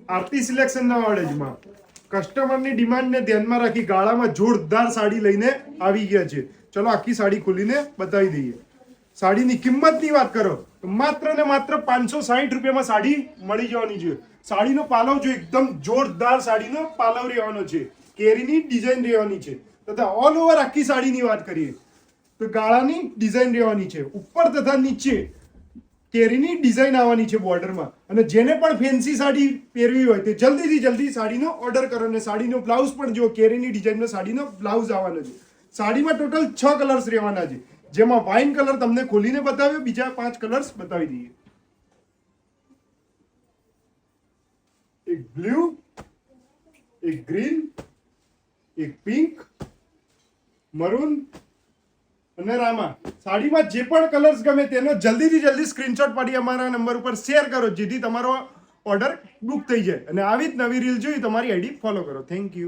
આરતી selection ના ઓર્ડરમાં કસ્ટમરની ડિમાન્ડને ધ્યાનમાં રાખી ગાળામાં જોરદાર સાડી લઈને આવી ગયા છે. ચલો આખી સાડી ખોલીને બતાવી દઈએ. સાડીની કિંમતની વાત કરો તો માત્ર ને માત્ર 560 રૂપિયામાં સાડી મળી જવાની છે. સાડીનો પાલવ જો એકદમ જોરદાર સાડીનો પાલવ રહેવાનો છે, કેરીની ડિઝાઇન રહેવાની છે તથા ઓલ ઓવર આખી સાડીની વાત કરીએ તો ગાળાની ડિઝાઇન રહેવાની છે, ઉપર તથા નીચે કેરીની ડિઝાઇન આવવાની છે બોર્ડરમાં. અને જેને પણ ફેન્સી સાડી પહેરવી હોય તે જલ્દીથી જલ્દી સાડીનો ઓર્ડર કરો. અને સાડીનો બ્લાઉઝ પણ જો કેરીની ડિઝાઇનનો સાડીનો બ્લાઉઝ આવવાનો છે. સાડીમાં ટોટલ 6 કલર્સ રહેવાના છે, જેમાં વાઇન કલર તમને ખોલીને બતાવ્યો, બીજા 5 કલર્સ બતાવી દઈએ. એક બ્લુ, એક ગ્રીન, એક પિંક, મરૂન અને રામા. સાડીમાં જે પણ કલર્સ ગમે તેનો જલ્દીથી જલ્દી સ્ક્રીનશોટ પાડી અમારા નંબર ઉપર શેર કરો, જેથી તમારો ઓર્ડર બુક થઈ જાય. અને આવી જ નવી રીલ જોઈ તમારી આઈડી ફોલો કરો. Thank you.